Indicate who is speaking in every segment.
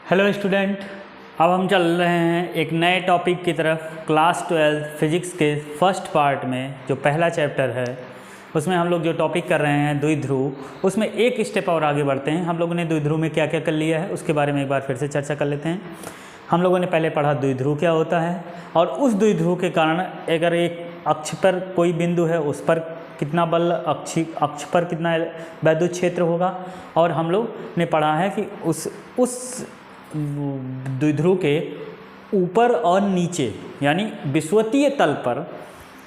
Speaker 1: Hello student, अब हम चल रहे हैं एक नए टॉपिक की तरफ। क्लास 12 फिजिक्स के फर्स्ट पार्ट में जो पहला चैप्टर है उसमें हम लोग जो टॉपिक कर रहे हैं द्विध्रुव, उसमें एक स्टेप और आगे बढ़ते हैं। हम लोगों ने द्विध्रुव में क्या क्या कर लिया है उसके बारे में एक बार फिर से चर्चा कर लेते हैं। हम लोगों ने पहले पढ़ा द्विध्रुव क्या होता है और उस द्विध्रुव के कारण अगर एक अक्ष पर कोई बिंदु है उस पर कितना बल, अक्ष पर कितना वैद्युत क्षेत्र होगा। और हम लोग ने पढ़ा है कि उस द्विध्रुव के ऊपर और नीचे यानी विषुवतीय तल पर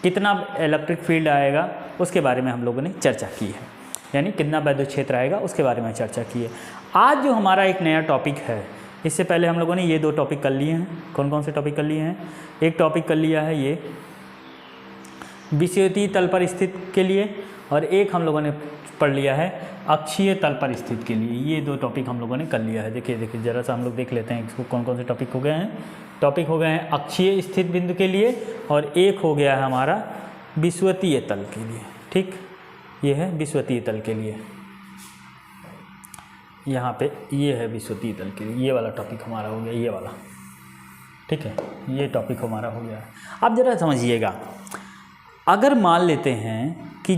Speaker 1: कितना इलेक्ट्रिक फील्ड आएगा उसके बारे में हम लोगों ने चर्चा की है, यानी कितना वैद्युत क्षेत्र आएगा उसके बारे में चर्चा की है। आज जो हमारा एक नया टॉपिक है, इससे पहले हम लोगों ने ये दो टॉपिक कर लिए हैं। कौन कौन से टॉपिक कर लिए हैं? एक टॉपिक कर लिया है ये विषुवतीय तल पर स्थित के लिए, और एक हम लोगों ने पढ़ लिया है अक्षीय तल पर स्थित के लिए। ये दो टॉपिक हम लोगों ने कर लिया है। देखिए ज़रा सा हम लोग देख लेते हैं इसको कौन कौन से टॉपिक हो गए हैं। टॉपिक हो गए हैं अक्षीय स्थित बिंदु के लिए और एक हो गया है हमारा विषुवतीय तल के लिए। ठीक, ये है विषुवतीय तल के लिए, यहाँ पे ये है विषुवतीय तल के लिए। ये वाला टॉपिक हमारा हो गया, ये वाला। ठीक है, ये टॉपिक हमारा हो गया है। अब ज़रा समझिएगा, अगर मान लेते हैं कि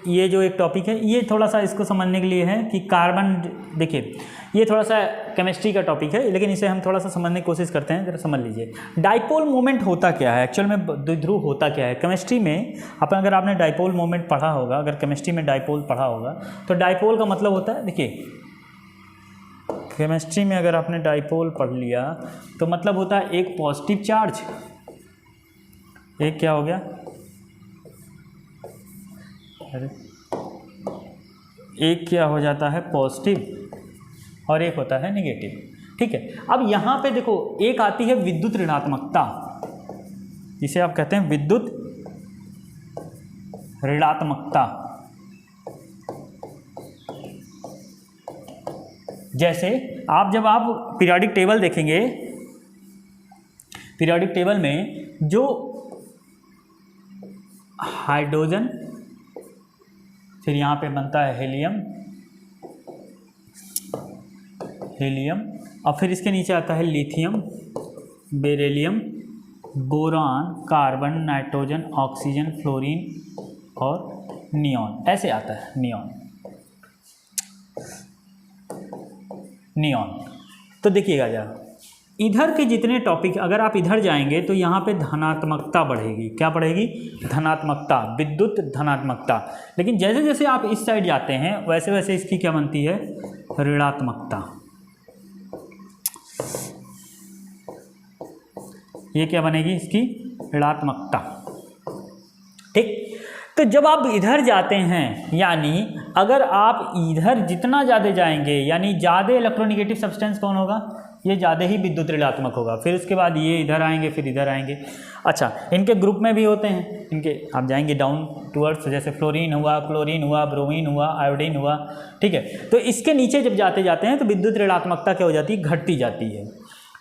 Speaker 1: ये जो एक टॉपिक है ये थोड़ा सा इसको समझने के लिए है कि कार्बन, देखिए ये थोड़ा सा केमिस्ट्री का टॉपिक है लेकिन इसे हम थोड़ा सा समझने की कोशिश करते हैं। जरा समझ लीजिए डाइपोल मोमेंट होता क्या है, एक्चुअल में द्विध्रुव होता क्या है। केमिस्ट्री में अगर आपने डाइपोल मोमेंट पढ़ा होगा, अगर केमिस्ट्री में डाइपोल पढ़ा होगा तो डाइपोल का मतलब होता है, देखिए केमिस्ट्री में अगर आपने डाइपोल पढ़ लिया तो मतलब होता है एक पॉजिटिव चार्ज, एक क्या हो गया, एक क्या हो जाता है पॉजिटिव और एक होता है नेगेटिव। ठीक है, अब यहाँ पे देखो एक आती है विद्युत ऋणात्मकता, जिसे आप कहते हैं विद्युत ऋणात्मकता। जैसे जब आप पीरियोडिक टेबल देखेंगे, पीरियोडिक टेबल में जो हाइड्रोजन, फिर यहाँ पे बनता है हीलियम और फिर इसके नीचे आता है lithium, beryllium, boron, carbon, nitrogen, oxygen, fluorine और नियॉन, ऐसे आता है नियॉन। तो देखिएगा जरा, इधर के जितने टॉपिक अगर आप इधर जाएंगे तो यहाँ पे धनात्मकता बढ़ेगी। क्या बढ़ेगी? धनात्मकता, विद्युत धनात्मकता। लेकिन जैसे जैसे आप इस साइड जाते हैं वैसे वैसे इसकी क्या बनती है? ऋणात्मकता। ये क्या बनेगी? इसकी ऋणात्मकता। ठीक, तो जब आप इधर जाते हैं, यानी अगर आप इधर जितना ज़्यादा जाएंगे यानी ज़्यादा इलेक्ट्रोनेगेटिव सब्सटेंस कौन होगा? ये ज़्यादा ही विद्युत ऋणात्मक होगा। फिर उसके बाद ये इधर आएंगे, फिर इधर आएंगे। अच्छा, इनके ग्रुप में भी होते हैं, इनके आप जाएंगे डाउन टूवर्ड्स, जैसे फ्लोरीन हुआ, क्लोरीन हुआ, ब्रोमीन हुआ, आयोडीन हुआ। ठीक है, तो इसके नीचे जब जाते जाते हैं तो विद्युत ऋणात्मकता क्या हो जाती है? घटती जाती है।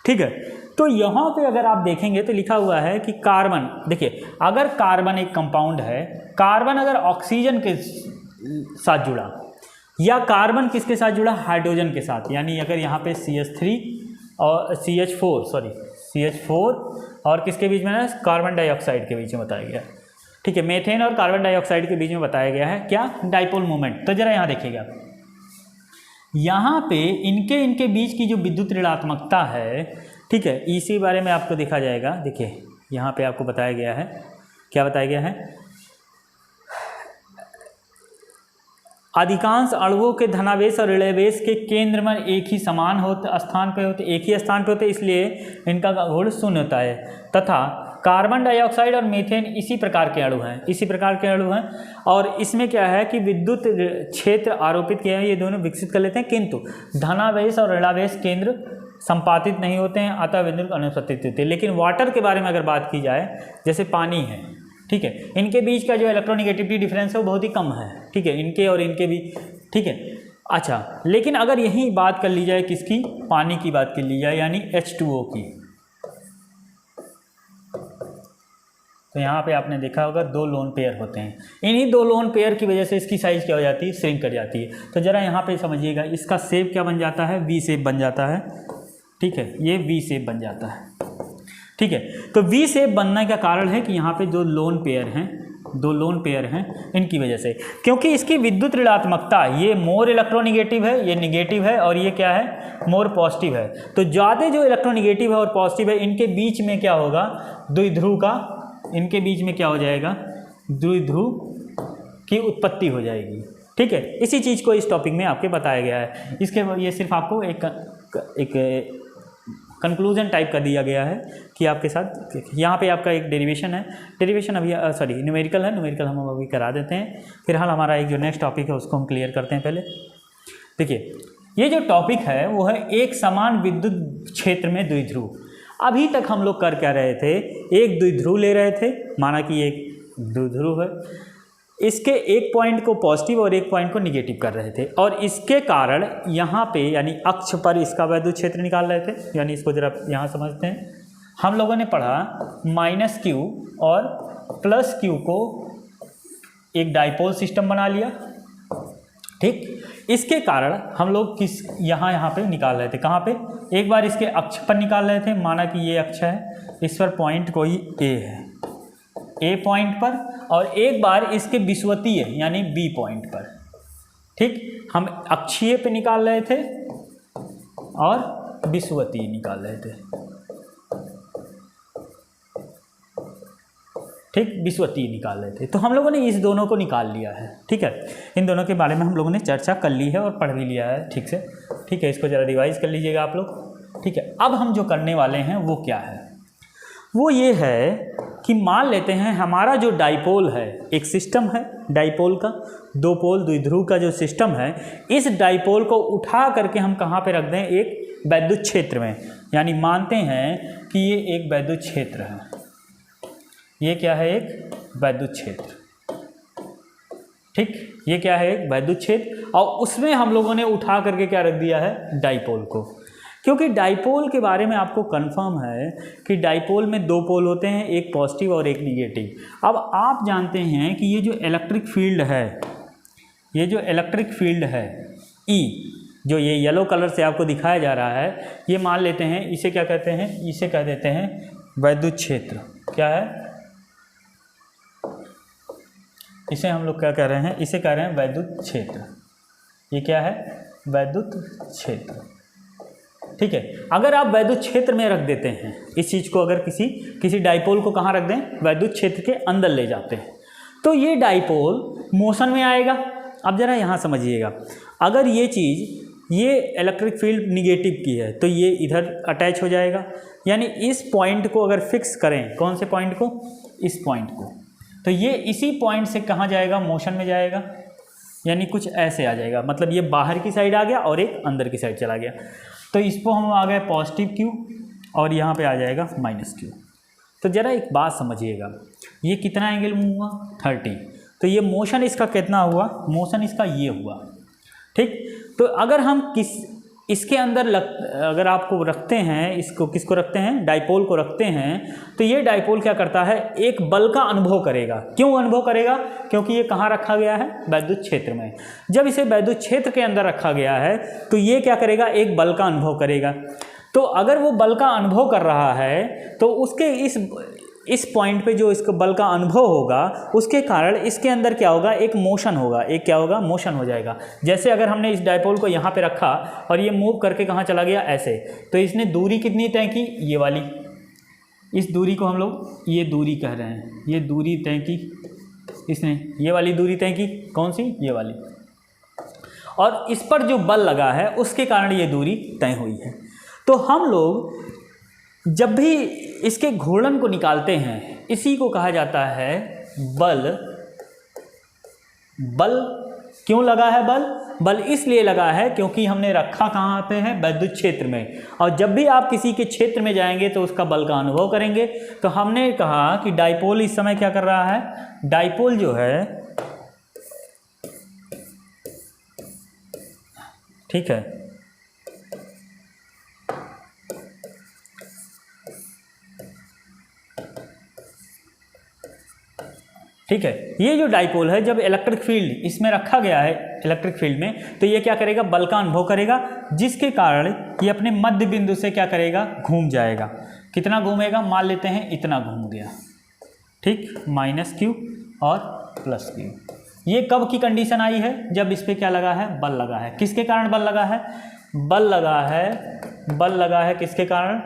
Speaker 1: ठीक है, तो यहाँ पे अगर आप देखेंगे तो लिखा हुआ है कि कार्बन, देखिए अगर कार्बन एक कंपाउंड है, कार्बन अगर ऑक्सीजन के साथ जुड़ा या कार्बन किसके साथ जुड़ा? हाइड्रोजन के साथ। यानी अगर यहाँ पे CH3 और CH4 और किसके बीच में है? कार्बन डाइऑक्साइड के बीच में बताया गया है। ठीक है, मेथेन और कार्बन डाइऑक्साइड के बीच में बताया गया है क्या? Dipole moment. तो जरा यहाँ देखिएगा, यहाँ पे इनके बीच की जो विद्युत ऋणात्मकता है, ठीक है, इसी बारे में आपको देखा जाएगा। देखिए यहाँ पे आपको बताया गया है, क्या बताया गया है? अधिकांश अणुओं के धनावेश और ऋणावेश के केंद्र में एक ही समान स्थान पे होते, इसलिए इनका गुण शून्य होता है। तथा कार्बन डाइऑक्साइड और मीथेन इसी प्रकार के अणु हैं, और इसमें क्या है कि विद्युत क्षेत्र आरोपित किया है, ये दोनों विकसित कर लेते हैं, किंतु धनावेश और ऋणावेश केंद्र संपादित नहीं होते हैं, अतः विद्युत अनुपस्थित होते हैं। लेकिन वाटर के बारे में अगर बात की जाए, जैसे पानी है, ठीक है, इनके बीच का जो इलेक्ट्रोनेगेटिविटी डिफरेंस है वो बहुत ही कम है। ठीक है, इनके और इनके भी। ठीक है, अच्छा, लेकिन अगर यही बात कर ली जाए किसकी? पानी की बात कर ली जाए, यानी H2O की, तो यहाँ पे आपने देखा होगा 2 लोन पेयर होते हैं। इन्हीं 2 लोन पेयर की वजह से इसकी साइज़ क्या हो जाती है? श्रिंक कर जाती है। तो ज़रा यहाँ पे समझिएगा, इसका शेप क्या बन जाता है? वी शेप बन जाता है। ठीक है, ये वी शेप बन जाता है। ठीक है, तो वी शेप बनने का कारण है कि यहाँ पे जो लोन पेयर हैं, दो लोन पेयर हैं, इनकी वजह से, क्योंकि इसकी विद्युत ऋणात्मकता ये मोर इलेक्ट्रोनिगेटिव है, ये निगेटिव है, और ये क्या है, मोर पॉजिटिव है। तो ज़्यादा जो इलेक्ट्रोनिगेटिव है और पॉजिटिव है, इनके बीच में क्या होगा, द्विध्रुव का, इनके बीच में क्या हो जाएगा, द्विध्रुव की उत्पत्ति हो जाएगी। ठीक है, इसी चीज़ को इस टॉपिक में आपके बताया गया है। इसके ये सिर्फ आपको एक कंक्लूजन टाइप का दिया गया है कि आपके साथ यहाँ पे आपका एक डेरिवेशन है, डेरिवेशन अभी सॉरी न्यूमेरिकल है, न्यूमेरिकल हम अभी करा देते हैं। फिलहाल हमारा एक जो नेक्स्ट टॉपिक है उसको हम क्लियर करते हैं। पहले देखिए, ये जो टॉपिक है वो है एक समान विद्युत क्षेत्र में द्विध्रुव। अभी तक हम लोग कर क्या रहे थे, एक द्विध्रुव ले रहे थे, माना कि एक द्विध्रुव है, इसके एक पॉइंट को पॉजिटिव और एक पॉइंट को निगेटिव कर रहे थे, और इसके कारण यहाँ पे यानी अक्ष पर इसका वैद्युत क्षेत्र निकाल रहे थे। यानी इसको जरा यहाँ समझते हैं, हम लोगों ने पढ़ा माइनस क्यू और प्लस क्यू को एक डाइपोल सिस्टम बना लिया। ठीक, इसके कारण हम लोग किस यहाँ पे निकाल रहे थे, कहाँ पे, एक बार इसके अक्ष पर निकाल रहे थे, माना कि ये अक्ष है, इस पर पॉइंट कोई ए है, ए पॉइंट पर, और एक बार इसके विषुवतीय यानी बी पॉइंट पर। ठीक, हम अक्षीय पे निकाल रहे थे और विषुवतीय निकाल रहे थे। ठीक, विषुवतीय निकाल रहे थे, तो हम लोगों ने इस दोनों को निकाल लिया है। ठीक है, इन दोनों के बारे में हम लोगों ने चर्चा कर ली है और पढ़ भी लिया है ठीक से। ठीक है, इसको ज़रा रिवाइज कर लीजिएगा आप लोग। ठीक है, अब हम जो करने वाले हैं वो क्या है, वो ये है कि मान लेते हैं हमारा जो डाइपोल है, एक सिस्टम है डाइपोल का, दो पोल द्विध्रुव का जो सिस्टम है, इस डाइपोल को उठा करके हम कहाँ पे रख दें, एक वैद्युत क्षेत्र में। यानी मानते हैं कि ये एक वैद्युत क्षेत्र है, ये क्या है, एक वैद्युत क्षेत्र। ठीक, ये क्या है, एक वैद्युत क्षेत्र, और उसमें हम लोगों ने उठा करके क्या रख दिया है, डाइपोल को। क्योंकि डाइपोल के बारे में आपको कंफर्म है कि डाइपोल में दो पोल होते हैं, एक पॉजिटिव और एक निगेटिव। अब आप जानते हैं कि ये जो इलेक्ट्रिक फील्ड है, ये जो इलेक्ट्रिक फील्ड है ई, जो ये येलो कलर से आपको दिखाया जा रहा है, ये मान लेते हैं, इसे क्या कहते हैं, इसे कह देते हैं वैद्युत क्षेत्र। क्या है, इसे हम लोग क्या कह रहे हैं, इसे कह रहे हैं वैद्युत क्षेत्र। ये क्या है, वैद्युत क्षेत्र। ठीक है, अगर आप वैद्युत क्षेत्र में रख देते हैं इस चीज़ को, अगर किसी डाइपोल को कहाँ रख दें, वैद्युत क्षेत्र के अंदर ले जाते हैं, तो ये डाइपोल मोशन में आएगा। अब ज़रा यहाँ समझिएगा, अगर ये चीज़, ये इलेक्ट्रिक फील्ड निगेटिव की है, तो ये इधर अटैच हो जाएगा। यानी इस पॉइंट को अगर फिक्स करें, कौन से पॉइंट को, इस पॉइंट को, तो ये इसी पॉइंट से कहाँ जाएगा, मोशन में जाएगा। यानी कुछ ऐसे आ जाएगा, मतलब ये बाहर की साइड आ गया और एक अंदर की साइड चला गया। तो इसको हम आ गए पॉजिटिव क्यू, और यहाँ पे आ जाएगा माइनस क्यू। तो ज़रा एक बात समझिएगा, ये कितना एंगल मूव हुआ, 30। तो ये मोशन इसका कितना हुआ, मोशन इसका ये हुआ। ठीक, तो अगर हम इसके अंदर अगर आपको रखते हैं, इसको किसको रखते हैं, डाइपोल को रखते हैं, तो ये डाइपोल क्या करता है, एक बल का अनुभव करेगा। क्यों अनुभव करेगा, क्योंकि ये कहाँ रखा गया है, वैद्युत क्षेत्र में। जब इसे वैद्युत क्षेत्र के अंदर रखा गया है, तो ये क्या करेगा, एक बल का अनुभव करेगा। तो अगर वो बल का अनुभव कर रहा है, तो उसके इस पॉइंट पे जो इसको बल का अनुभव होगा, उसके कारण इसके अंदर क्या होगा, एक मोशन होगा, एक क्या होगा, मोशन हो जाएगा। जैसे अगर हमने इस डाइपोल को यहाँ पे रखा और ये मूव करके कहाँ चला गया, ऐसे, तो इसने दूरी कितनी तय की, ये वाली, इस दूरी को हम लोग ये दूरी कह रहे हैं, ये दूरी तय की इसने, ये वाली दूरी तय की, कौन सी, ये वाली, और इस पर जो बल लगा है उसके कारण ये दूरी तय हुई है। तो हम लोग जब भी इसके घूर्णन को निकालते हैं, इसी को कहा जाता है बल। बल क्यों लगा है, बल इसलिए लगा है क्योंकि हमने रखा कहाँ पे है, वैद्युत क्षेत्र में। और जब भी आप किसी के क्षेत्र में जाएंगे तो उसका बल का अनुभव करेंगे। तो हमने कहा कि डाइपोल इस समय क्या कर रहा है, डाइपोल जो है, ठीक है, ठीक है। ये जो डाइपोल है जब इलेक्ट्रिक फील्ड इसमें रखा गया है इलेक्ट्रिक फील्ड में, तो ये क्या करेगा, बल का अनुभव करेगा, जिसके कारण ये अपने मध्य बिंदु से क्या करेगा, घूम जाएगा। कितना घूमेगा, मान लेते हैं इतना घूम गया, ठीक, -q और +q। ये कब की कंडीशन आई है, जब इस पर क्या लगा है, बल लगा है। किसके कारण बल लगा है, बल लगा है किसके कारण,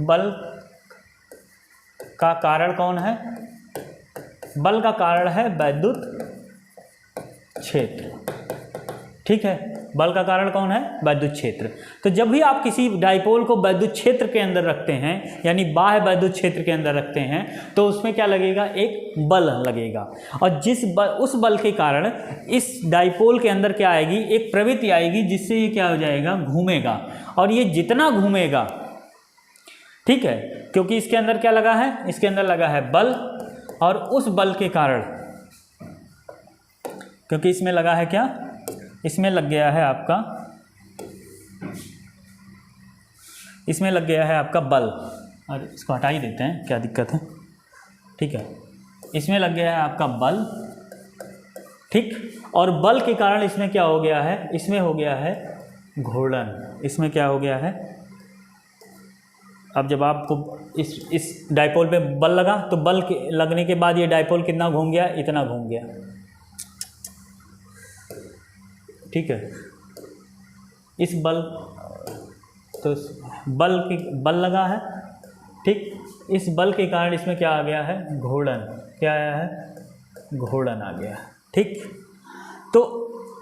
Speaker 1: बल का कारण कौन है, बल का कारण है वैद्युत क्षेत्र, ठीक है। बल का कारण कौन है, वैद्युत क्षेत्र। तो जब भी आप किसी डाइपोल को वैद्युत क्षेत्र के अंदर रखते हैं, यानी बाह्य वैद्युत क्षेत्र के अंदर रखते हैं, तो उसमें क्या लगेगा, एक बल लगेगा। और उस बल के कारण इस डाइपोल के अंदर क्या आएगी, एक प्रवृत्ति आएगी, जिससे ये क्या हो जाएगा, घूमेगा। और ये जितना घूमेगा, ठीक है, क्योंकि इसके अंदर क्या लगा है, इसके अंदर लगा है बल, और उस बल के कारण, क्योंकि इसमें लगा है क्या, इसमें लग गया है आपका, इसमें लग गया है आपका बल, और इसको हटा ही देते हैं, क्या दिक्कत है, ठीक है। इसमें लग गया है आपका बल, ठीक, और बल के कारण इसमें क्या हो गया है, इसमें हो गया है घूर्णन। इसमें क्या हो गया है, अब जब आपको इस डाइपोल पे बल लगा, तो बल के लगने के बाद ये डाइपोल कितना घूम गया, इतना घूम गया, ठीक है। इस बल, तो बल लगा है, ठीक, इस बल के कारण इसमें क्या आ गया है, घूर्णन। क्या आया है, घूर्णन आ गया, ठीक। तो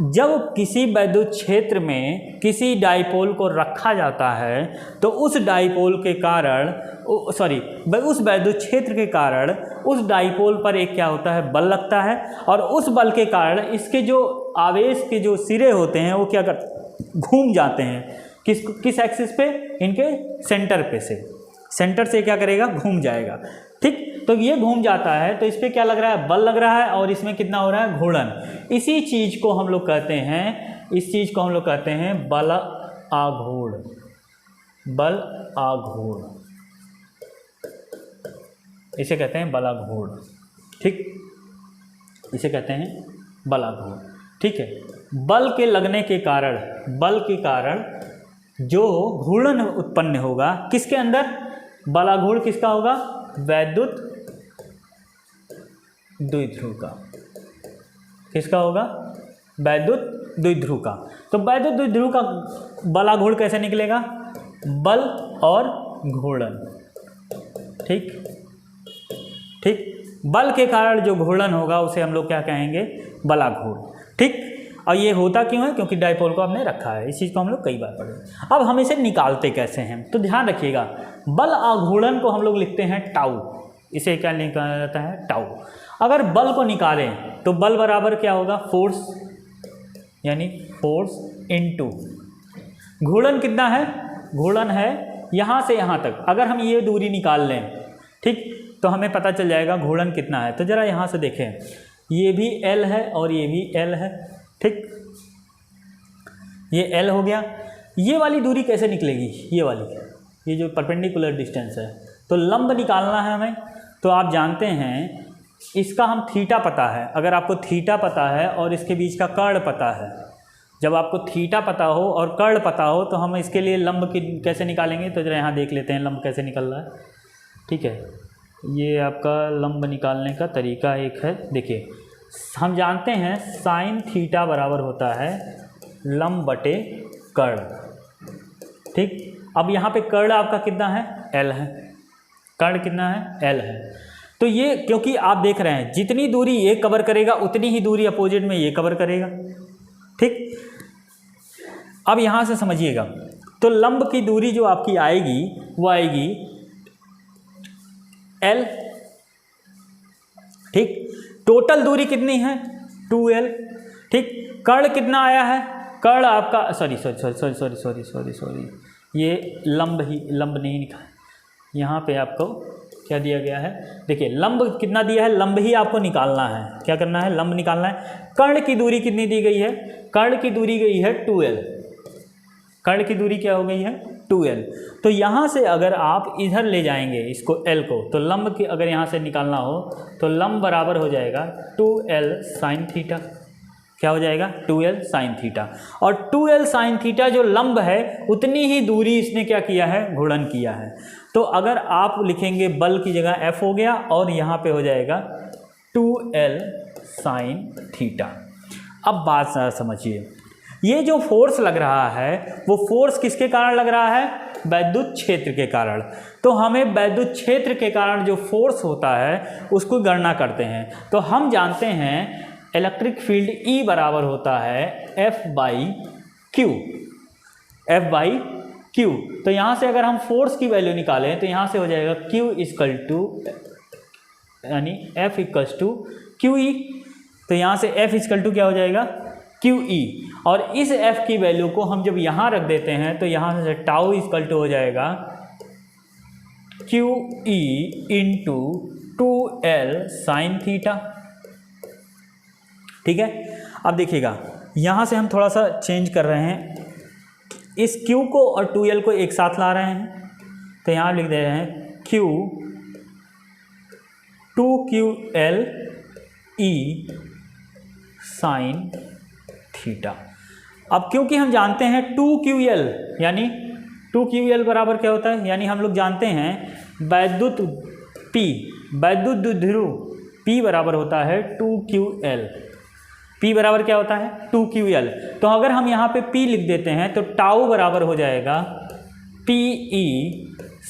Speaker 1: जब किसी वैद्युत क्षेत्र में किसी डाइपोल को रखा जाता है, तो उस डाइपोल के कारण, उस वैद्युत क्षेत्र के कारण उस डाइपोल पर एक क्या होता है, बल लगता है। और उस बल के कारण इसके जो आवेश के जो सिरे होते हैं वो क्या करते, घूम जाते हैं। किस एक्सिस पे, इनके सेंटर पे से, सेंटर से क्या करेगा, घूम जाएगा, ठीक। तो ये घूम जाता है, तो इस पर क्या लग रहा है, बल लग रहा है, और इसमें कितना हो रहा है, घूर्णन। इसी चीज़ को हम लोग कहते हैं, इस चीज़ को हम लोग कहते हैं बल आघूर्ण, बल आघूर्ण, इसे कहते हैं बलाघूर्ण, ठीक, इसे कहते हैं बलाघूर्ण, ठीक है। बल के लगने के कारण, बल के कारण जो घूर्णन उत्पन्न होगा, किसके अंदर, बलाघूर्ण किसका होगा, वैद्युत द्विध्रुव का। किसका होगा, वैद्युत द्विध्रुव का। तो वैद्युत द्विध्रुव का बलाघूर्ण कैसे निकलेगा, बल और घूर्णन, ठीक, ठीक। बल के कारण जो घूर्णन होगा उसे हम लोग क्या कहेंगे, बलाघूर्ण, ठीक। और ये होता क्यों है, क्योंकि डाइपोल को हमने रखा है। इस चीज़ को हम लोग कई बार पढ़े। अब हम इसे निकालते कैसे हैं, तो ध्यान रखिएगा, बल आघूर्णन को हम लोग लिखते हैं टाउ। इसे क्या निकाला जाता है, टाउ। अगर बल को निकालें तो बल बराबर क्या होगा, फोर्स, यानी फोर्स इनटू घूर्णन। कितना है, घूर्णन है यहाँ से यहाँ तक। अगर हम ये दूरी निकाल लें, ठीक, तो हमें पता चल जाएगा घूर्णन कितना है। तो ज़रा यहाँ से देखें, ये भी L है और ये भी L है, ठीक, ये L हो गया। ये वाली दूरी कैसे निकलेगी, ये वाली, ये जो परपेंडिकुलर डिस्टेंस है, तो लंब निकालना है हमें। तो आप जानते हैं इसका हम थीटा पता है। अगर आपको थीटा पता है और इसके बीच का कर्ण पता है, जब आपको थीटा पता हो और कर्ण पता हो, तो हम इसके लिए लंब की कैसे निकालेंगे। तो जरा यहाँ देख लेते हैं लंब कैसे निकल रहा है, ठीक है। ये आपका लंब निकालने का तरीका एक है। देखिए, हम जानते हैं साइन थीटा बराबर होता है लंब बटे कर्ण, ठीक। अब यहाँ पे कर्ण आपका कितना है, L है, कर्ण कितना है, L है। तो ये, क्योंकि आप देख रहे हैं जितनी दूरी ये कवर करेगा उतनी ही दूरी अपोजिट में ये कवर करेगा, ठीक। अब यहाँ से समझिएगा, तो लंब की दूरी जो आपकी आएगी वो आएगी L, ठीक। टोटल दूरी कितनी है, 2L, ठीक। कर्ण कितना आया है, कर्ण आपका सॉरी, ये लंब नहीं निकाल, यहाँ पे आपको क्या दिया गया है, देखिए लंब कितना दिया है, लंब ही आपको निकालना है। क्या करना है, लंब निकालना है। कर्ण की दूरी कितनी दी गई है, कर्ण की दूरी गई है 2L, कर्ण की दूरी क्या हो गई है 2l। तो यहाँ से अगर आप इधर ले जाएंगे इसको l को, तो लंब की अगर यहाँ से निकालना हो तो लंब बराबर हो जाएगा 2l साइन थीटा। क्या हो जाएगा? 2l sine theta. और 2l साइन थीटा जो लंब है उतनी ही दूरी इसने क्या किया है? घूर्णन किया है। तो अगर आप लिखेंगे बल की जगह F हो गया और यहाँ पे हो जाएगा 2l साइन थीटा। अब बात समझिए, ये जो फोर्स लग रहा है वो फोर्स किसके कारण लग रहा है? वैद्युत क्षेत्र के कारण। तो हमें वैद्युत क्षेत्र के कारण जो फोर्स होता है उसको गणना करते हैं। तो हम जानते हैं इलेक्ट्रिक फील्ड E बराबर होता है F/Q। F/Q। तो यहाँ से अगर हम फोर्स की वैल्यू निकालें तो यहाँ से हो जाएगा Q इक्वल टू यानी F इक्वल टू QE। तो यहाँ से F इक्वल टू क्या हो जाएगा? QE। और इस F की वैल्यू को हम जब यहाँ रख देते हैं तो यहाँ से टाउ इक्वल टू हो जाएगा QE into 2l sine theta. ठीक है, अब देखिएगा यहाँ से हम थोड़ा सा चेंज कर रहे हैं, इस Q को और 2l को एक साथ ला रहे हैं। तो यहाँ लिख दे रहे हैं Q 2QL E sine theta. अब क्योंकि हम जानते हैं 2QL यानी 2QL बराबर क्या होता है, यानी हम लोग जानते हैं वैद्युत ध्रुव P बराबर होता है 2QL। P बराबर क्या होता है? 2QL। तो अगर हम यहाँ पे P लिख देते हैं तो टाउ बराबर हो जाएगा PE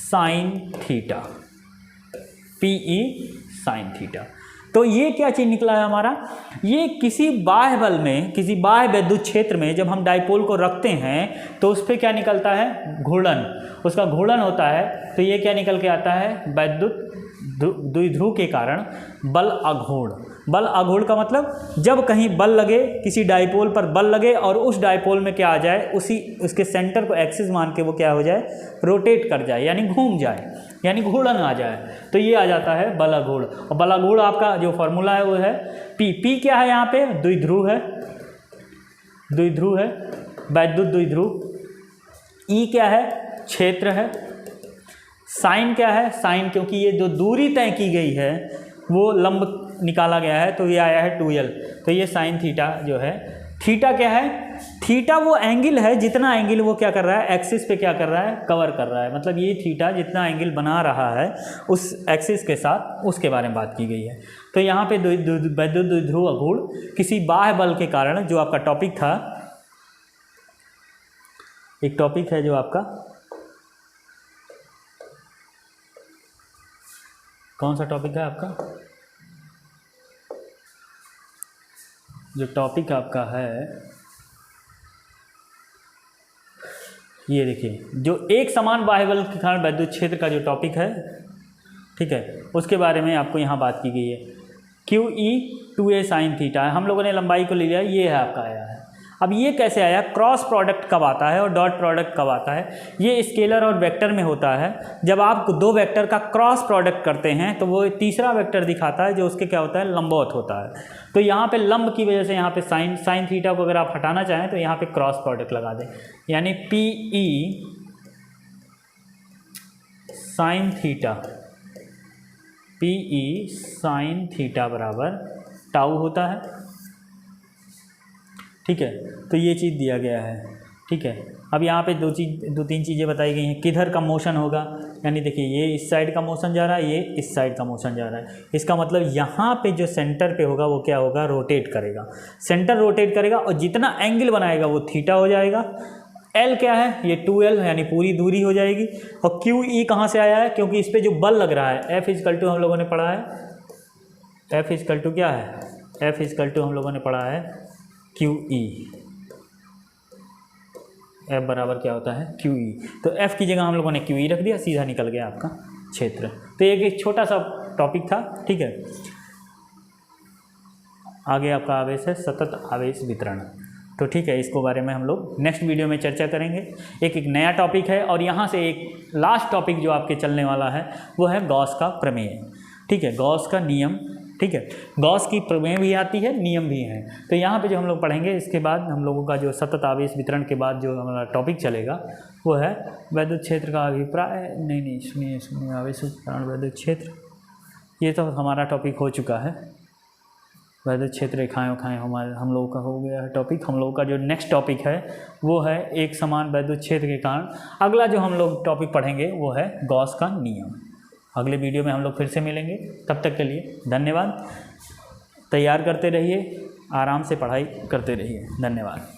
Speaker 1: sine theta. PE sine theta. तो ये क्या चीज़ निकला है हमारा? ये किसी बाह्य बल में, किसी बाह्य विद्युत क्षेत्र में जब हम डाइपोल को रखते हैं तो उस पर क्या निकलता है? घूर्णन। उसका घूर्णन होता है तो ये क्या निकल के आता है? वैद्युत द्विध्रुव के कारण बल अघूर्ण। बल अघूर्ण का मतलब जब कहीं बल लगे, किसी डाइपोल पर बल लगे और उस डाइपोल में क्या आ जाए, उसके सेंटर को एक्सिस मान के वो क्या हो जाए? रोटेट कर जाए, यानी घूम जाए, यानी घूर्णन आ जाए। तो ये आ जाता है बल अघूर्ण। और बल अघूर्ण आपका जो फॉर्मूला है वो है P क्या है यहाँ पे? द्विध्रुव है, द्विध्रुव है, वैद्युत द्विध्रुव। E क्या है? क्षेत्र है। साइन क्या है? साइन क्योंकि ये जो दूरी तय की गई है वो लंब निकाला गया है तो ये आया है 2l। तो ये साइन थीटा जो है। थीटा क्या है? थीटा वो एंगल है, जितना एंगल वो क्या कर रहा है? एक्सिस पे क्या कर रहा है? कवर कर रहा है। मतलब ये थीटा जितना एंगल बना रहा है उस एक्सिस के साथ, उसके बारे में बात की गई है। तो यहाँ पे वैद्युत द्विध्रुव अघूर्ण किसी बाह्य बल के कारण, जो आपका टॉपिक था, एक टॉपिक है जो आपका कौन सा टॉपिक है आपका? जो टॉपिक आपका है ये देखिए, जो एक समान बाह्य बल के कारण वैद्युत क्षेत्र का जो टॉपिक है, ठीक है, उसके बारे में आपको यहाँ बात की गई है। QE 2a साइन थीटा है, हम लोगों ने लंबाई को ले लिया, ये है आपका आया है। अब ये कैसे आया? क्रॉस प्रोडक्ट कब आता है और डॉट प्रोडक्ट कब आता है? ये स्केलर और वेक्टर में होता है। जब आप दो वेक्टर का क्रॉस प्रोडक्ट करते हैं तो वो तीसरा वेक्टर दिखाता है जो उसके क्या होता है? लंबवत होता है। तो यहाँ पे लंब की वजह से यहाँ पे साइन थीटा को अगर आप हटाना चाहें तो यहाँ पे क्रॉस प्रोडक्ट लगा दें, यानी PE sine theta, PE sine theta बराबर टाउ होता है। ठीक है, तो ये चीज़ दिया गया है। ठीक है, अब यहाँ पे दो तीन चीज़ें बताई गई हैं। किधर का मोशन होगा, यानी देखिए ये इस साइड का मोशन जा रहा है, ये इस साइड का मोशन जा रहा है। इसका मतलब यहाँ पे जो सेंटर पे होगा वो क्या होगा? रोटेट करेगा। सेंटर रोटेट करेगा और जितना एंगल बनाएगा वो थीटा हो जाएगा। L क्या है? ये 2L यानी पूरी दूरी हो जाएगी। और QE कहाँ से आया है? क्योंकि इस पर जो बल लग रहा है, F इक्वल टू हम लोगों ने पढ़ा है, F इक्वल टू क्या है? F इक्वल टू हम लोगों ने पढ़ा है QE। F बराबर क्या होता है? QE। तो F की जगह हम लोगों ने QE रख दिया, सीधा निकल गया आपका क्षेत्र। तो एक छोटा सा टॉपिक था। ठीक है, आगे आपका आवेश है सतत आवेश वितरण। तो ठीक है, इसको बारे में हम लोग नेक्स्ट वीडियो में चर्चा करेंगे। एक नया टॉपिक है और यहाँ से एक लास्ट टॉपिक जो आपके चलने वाला है वो है गॉस का प्रमेय। ठीक है, गॉस का नियम ठीक है। गॉस की प्रमेय भी आती है, नियम भी हैं। तो यहाँ पे जो हम लोग पढ़ेंगे, इसके बाद हम लोगों का जो सतत आवेश वितरण के बाद जो हमारा टॉपिक चलेगा वो है वैद्युत क्षेत्र का अभिप्राय। नहीं सुनिए आवेश कारण वैद्युत क्षेत्र, ये तो हमारा टॉपिक हो चुका है। वैद्युत क्षेत्र रेखाएँ हम लोगों का हो गया है टॉपिक। हम लोगों का जो नेक्स्ट टॉपिक है वो है एक समान वैद्युत क्षेत्र के कारण। अगला जो हम लोग टॉपिक पढ़ेंगे वो है गॉस का नियम। अगले वीडियो में हम लोग फिर से मिलेंगे, तब तक के लिए धन्यवाद। तैयार करते रहिए, आराम से पढ़ाई करते रहिए। धन्यवाद।